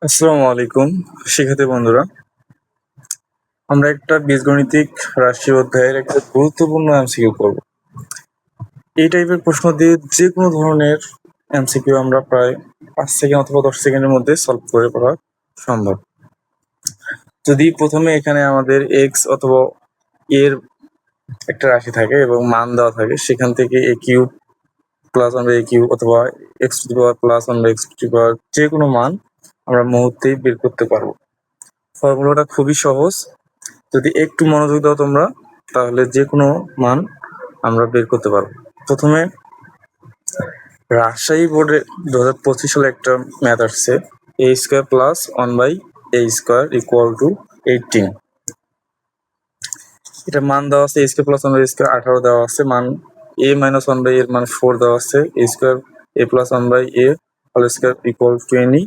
আসসালামু আলাইকুম শিক্ষার্থী বন্ধুরা, আমরা একটা বীজগণিতিক রাশি অধ্যায়ের একটা গুরুত্বপূর্ণ এমসিকিউ করব। এই টাইপের প্রশ্ন দিয়ে যে কোনো ধরনের এমসিকিউ আমরা প্রায় 5 সেকেন্ড অথবা 10 সেকেন্ডের মধ্যে সলভ করে পড়া সম্ভব। যদি প্রথমে এখানে আমাদের এক্স অথবা এর একটা রাশি থাকে এবং মান দেওয়া থাকে, সেখান থেকে এ কিউব প্লাস আমরা এ কিউব অথবা x to the power plus আমরা এক্স টু দি পাওয়ার যে কোনো মান আমরা মুহূর্তেই বের করতে পারবো। ফর্মুলাটা খুবই সহজ, যদি একটু মনোযোগ দাও তোমরা তাহলে যে কোনো মান আমরা বের করতে পারবো। প্রথমে রাজশাহী বোর্ডে 2025 সালে একটা ম্যাথ আসছে, A square plus 1/a square equal to 18। এটা মান দেওয়া আছে, এ স্কোয়ার প্লাস 1/a স্কোয়ার 18 দেওয়া আছে, মান a মাইনাস 1/a এর মান 4 দেওয়া আছে, a square a plus 1/a whole square equal 20,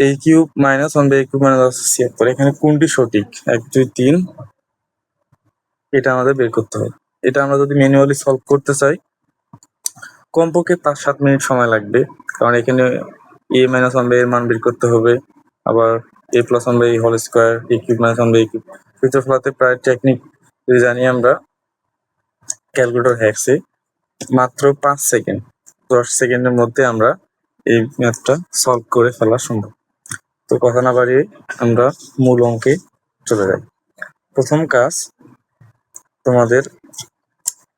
a cube minus 1/a cube মানে দেওয়া আছে 76। এখানে কোনটি সঠিক? 1 2 3, এটা আমাদের বের করতে হবে। এটা আমরা যদি ম্যানুয়ালি সলভ করতে চাই কমপক্ষে 5-7 মিনিট সময় লাগবে, কারণ এখানে a মাইনাস 1/a এর মান বের করতে হবে, আবার a plus 1/a whole square, a cube minus 1/a cube, সূত্র ফলাতে প্রায় টেকনিক যদি জানি আমরা ক্যালকুলেটর হ্যাক্সে মাত্র 5 সেকেন্ড 10 সেকেন্ডের মধ্যে আমরা এই ম্যাথটা সলভ করে ফেলা সম্ভব। তো কথা না বাড়িয়ে আমরা মূল অঙ্কে চলে যাই। প্রথম কাজ, তোমাদের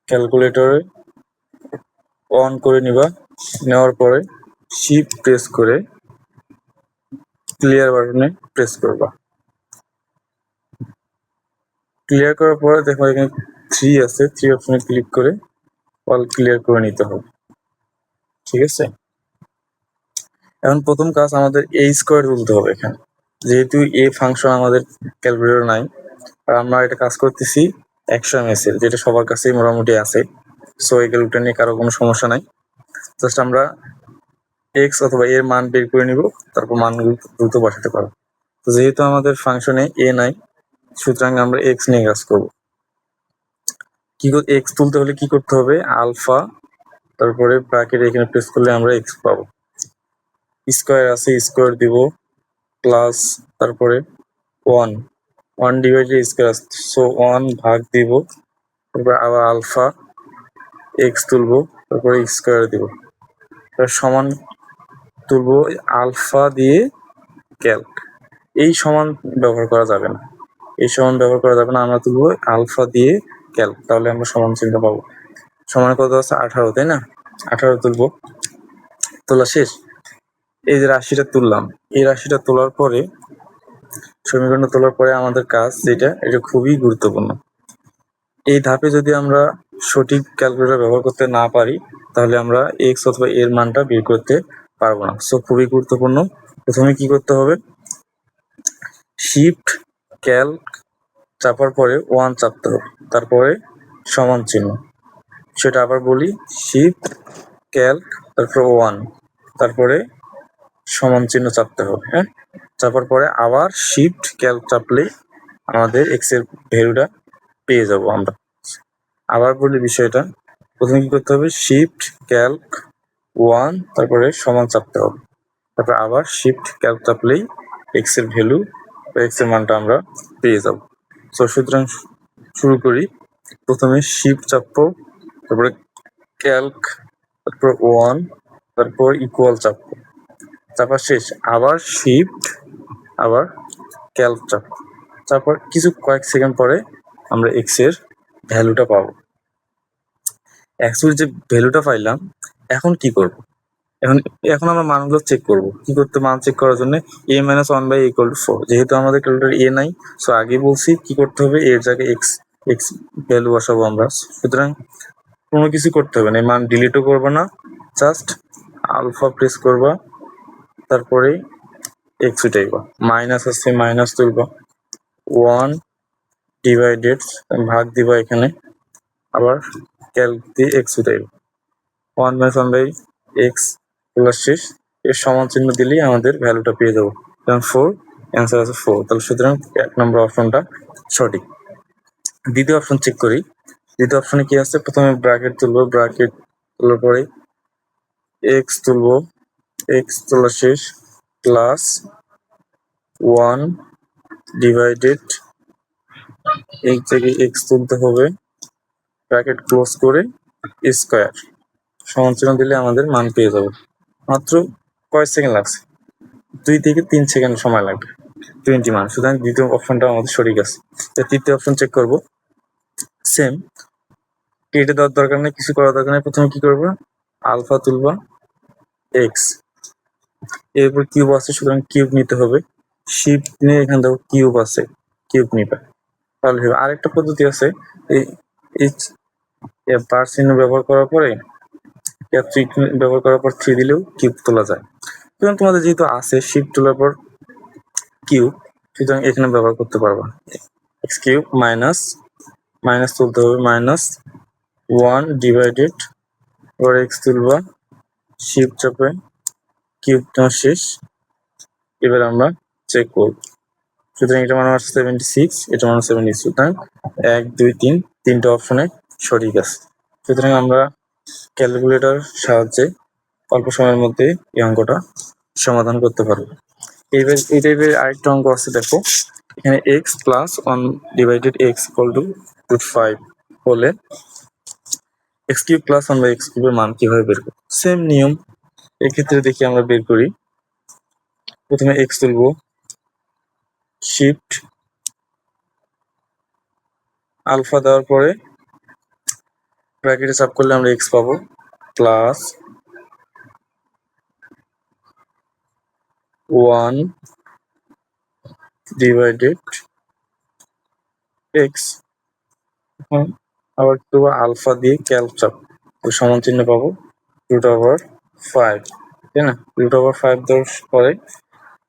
ক্যালকুলেটরে অন করে নিবা, নেওয়ার পরে শিফট প্রেস করে ক্লিয়ার বাটনে প্রেস করবা। ক্লিয়ার করার পরে দেখো এখানে 3 আছে, 3 অপশনে ক্লিক করে অল ক্লিয়ার করে নিতে হবে। ঠিক আছে, এখন প্রথম কাজ আমাদের a স্কোয়ার তুলতে হবে। এখানে যেহেতু a ফাংশন আমাদের ক্যালকুলেটর নাই, আর আমরা এটা কাজ করতেছি 100 ms এর, যেটা সবার কাছেই মোটামুটি আছে, সো এই ক্যালকুলেটর নিয়ে কারো কোনো সমস্যা নাই। জাস্ট আমরা এক্স অথবা এর মান বের করে নিব, তারপর মানগুলো দ্রুত বসাতে পারবো। তো যেহেতু আমাদের ফাংশনে এ নাই, সুতরাং আমরা এক্স নিয়ে কাজ করব। এক্স তুলতে হলে কি করতে হবে? আলফা, তারপরে ব্র্যাকেট এখানে প্রেস করলে আমরা এক্স পাবো। স্কোয়ার আছে, স্কোয়ার দিব, প্লাস তারপরে 1 ডিভাইডেড স্কোয়ার আছে, সো 1 ভাগ দিব, তারপর আবার আলফা এক্স তুলবো, তারপরে স্কোয়ার দিব, সমান তুলবো আলফা দিয়ে ক্যালক। এই সমান ব্যবহার করা যাবে না, এই সমান ব্যবহার করা যাবে না, আমরা তুলবো আলফা দিয়ে ক্যালক, তাহলে আমরা সমান চিহ্ন পাবো। সমান কত আছে? 18, তাই না? 18 তুলবো, তোলা শেষ। এই যে রাশিটা তুললাম, এই রাশিটা তোলার পরে সমীকরণ তোলার পরে আমাদের কাজ যেটা, এটা খুবই গুরুত্বপূর্ণ। এই ধাপে যদি আমরা সঠিক ক্যালকুলেটর ব্যবহার করতে না পারি, তাহলে আমরা এক্স অথবা এর মানটা বের করতে পারবো না। সো খুবই গুরুত্বপূর্ণ। প্রথমে কি করতে হবে? শিফট ক্যালক চাপার পরে 1 চাপতে হবে, তারপরে সমান চিহ্ন। সেটা আবার বলি, শিফট ক্যালক তারপরে 1, তারপরে সমান চিহ্ন চাপতে হবে। হ্যাঁ, চাপার পরে আবার শিফট ক্যালক চাপলে আমাদের এক্স এর ভ্যালুটা পেয়ে যাব আমরা। আবার বলি বিষয়টা, প্রথমে কি করতে হবে? শিফট ক্যালক 1, তারপরে সমান চাপতে হবে, তারপর আবার শিফট ক্যালক চাপলেই এক্স এর ভ্যালু বা এক্স এর মানটা আমরা পেয়ে যাব। সো সুতরাং শুরু করি। প্রথমে শিফট চাপবো, তারপরে ক্যালক, তারপর 1, তারপর ইকুয়াল চাপবো, চাপা শেষ, আবার শিফট, আবার ক্যালক চাপবো, তারপর কয়েক সেকেন্ড পরে আমরা এক্স এর ভ্যালুটা পাবো। অ্যাকচুয়ালি যে ভ্যালুটা পাইলাম, এখন কি করব? এখন আমরা মানগুলো চেক করব। কি করতে? মান চেক করার জন্য a minus 1/a equal to 4, যেহেতু আমাদের ক্যালকুলেটর এ নাই, সো আগে বলছি কি করতে হবে, এর জায়গায় এক্স এক্স ভ্যালু বসাবো আমরা। সুতরাং কোনো কিছু করতে হবে না, এই মান ডিলিটও করবো না, জাস্ট আলফা প্রেস করবা, তারপরে এক্স উঠাইবা, মাইনাস আছে মাইনাস তুলবা, 1 ডিভাইডেড ভাগ দিবা, এখানে আবার ক্যালক দিয়ে এক্স উঠাইবা, 1 মাইনাস 1/x প্লাস শেষ, এর সমান চিহ্ন দিলেই আমাদের ভ্যালুটা পেয়ে যাবো। যেমন 4, অ্যান্সার আছে 4, তাহলে সুতরাং 1 নম্বর অপশনটা সঠিক। দ্বিতীয় অপশন চেক করি। দ্বিতীয় অপশনে কি আছে? প্রথমে ব্র্যাকেট তুলবো, ব্র্যাকেট তোলার পরে এক্স তুলবো, এক্স তোলা শেষ, প্লাস 1 ডিভাইডেড এই জায়গায় এক্স তুলতে হবে, ব্র্যাকেট ক্লোজ করে স্কোয়ার সমান চিহ্ন দিলে আমাদের মান পেয়ে যাবো। মাত্র কয় সেকেন্ড লাগছে? 2 থেকে 3 সেকেন্ড সময় লাগবে 20 মান। সুতরাং দ্বিতীয় অপশনটা আমাদের সঠিক আছে। তো তৃতীয় অপশন চেক করব। সেম, কেটে দেওয়ার দরকার নেই, কিছু করার দরকার নেই। প্রথমে কি করবো? আলফা তুলবা এক্স, এরপর কিউব আছে, সুতরাং কিউব নিতে হবে। শিফট নিয়ে এখানে দেখো কিউব আছে, কিউব নিবা তাহলে হবে। আরেকটা পদ্ধতি আছে, এই বার চিহ্ন ব্যবহার করার পরে ব্যবহার করার পর 3 দিলেও কিউব তোলা যায়। সুতরাং তোমাদের যেহেতু আছে শিফট তোলার পর কিউব, সুতরাং এখানে ব্যবহার করতে পারবা। এক্স কিউব মাইনাস মাইনাস তুলতে হবে, মাইনাস 1 ডিভাইডেড, এবার এক্স তুলবা, শিফট চাপে কিউব নেওয়া শেষ। এবার আমরা চেক করব। সুতরাং এটা মানে 76, এটা মানে 76। সুতরাং 1 2 3 তিনটা অপশনে সঠিক আছে। সুতরাং আমরা ক্যালকুলেটর সাহায্যে অল্প সময়ের মধ্যে এই অঙ্কটা সমাধান করতে পারবো। এইবার এই টাইপের আরেকটা অঙ্ক আছে, দেখো এখানে X plus 1 divided X equal to √5 হলে X cube plus 1 by X কিউবের মান কিভাবে বের করব? সেম নিয়ম, এক্ষেত্রে দেখি আমরা বের করি। প্রথমে এক্স তুলবো, শিফট আলফা দেওয়ার পরে ব্র্যাকেটে চাপ করলে আমরা এক্স পাবো, প্লাস 1 ডিভাইডেড এক্স। এখন আবার একটু আলফা দিয়ে ক্যালক চাপ সমান চিহ্ন পাবো √5, তাই না? √5 দেওয়ার পরে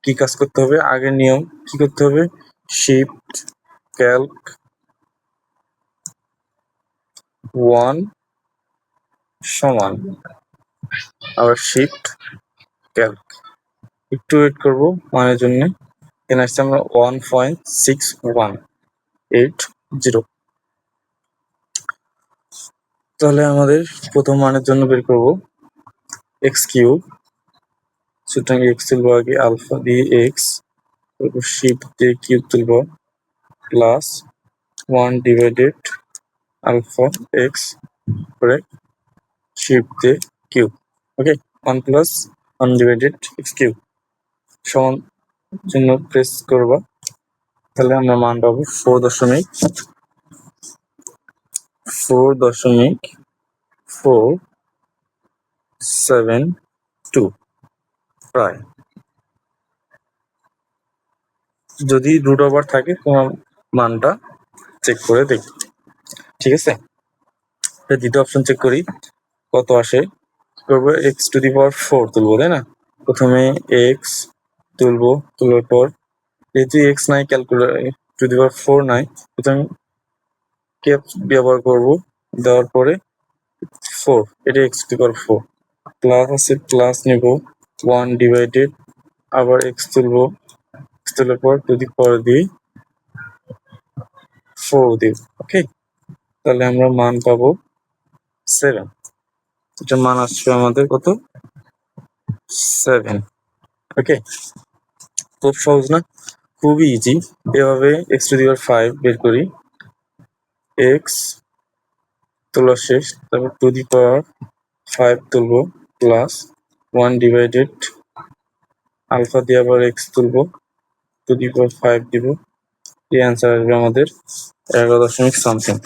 কি কাজ করতে হবে? আগের নিয়ম কি করতে হবে? শিফট ক্যালক 1 সমান আবার শিফট ক্যালক, একটু ওয়েট করবো মানের জন্য। এখানে আসছে আমরা 1.6180। তাহলে আমাদের প্রথম মানের জন্য বের করব এক্স কিউব। সুতরাং এক্স তুলবো আগে, আলফা দিয়ে এক্স, তারপর শিফট দিয়ে কিউব তুলবো, প্লাস 1 ডিভাইডেড আলফা এক্স করে শিফট দিয়ে কিউব। ওকে, 1 প্লাস 1 ডিভাইডেড এক্স কিউব সমান চিহ্ন প্রেস করবা, তাহলে আমরা মান পাবো 4.472 প্রায়। যদি √ওভার থাকে তোমার মানটা চেক করে দেখি, ঠিক আছে? দ্বিতীয় অপশন চেক করি কত আসে। করবো এক্স টু দি পাওয়ার 4 তুলবো, তাই না? প্রথমে এক্স তুলবো, তোলার পর যেহেতু এক্স নাই, ক্যালকুলেটর টু দি পাওয়ার 4 নাই, সুতরাং ক্যাপ ব্যবহার করবো। দেওয়ার পরে 4, এটা x to the power 4, plus আছে, প্লাস নেব 1 ডিভাইডেড, আবার এক্স তুলবো, এক্স তোলার পর টু দি পাওয়ার দিয়ে 4 দিব। ওকে, তাহলে আমরা মান পাবো 7। এটা মান আসছে আমাদের কত? 7। ওকে, খুব সহজ না? খুবই ইজি। এভাবে এক্স টু দি পাওয়ার 5 বের করি, এক্স তোলা শেষ, তারপর টু দি পাওয়ার 5 তুলবো, প্লাস 1 ডিভাইডেড আলফা দিয়ে আবার এক্স তুলবো, টু দি পাওয়ার 5 দিব। এই অ্যান্সার আসবে আমাদের 11.something,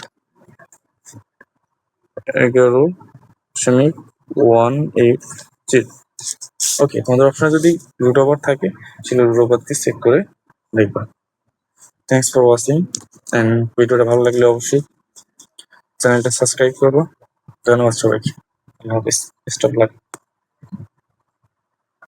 11.180। ওকে, তোমাদের অপশনে যদি √ওভার থাকে সেটা √ওভার দিয়ে চেক করে দেখবা। থ্যাংকস ফর ওয়াচিং, অ্যান্ড ভিডিওটা ভালো লাগলে অবশ্যই চ্যানেলটা সাবস্ক্রাইব করবো। ধন্যবাদ সবাইকে, আল্লাহ হাফিজ, বেস্ট অফ লাক।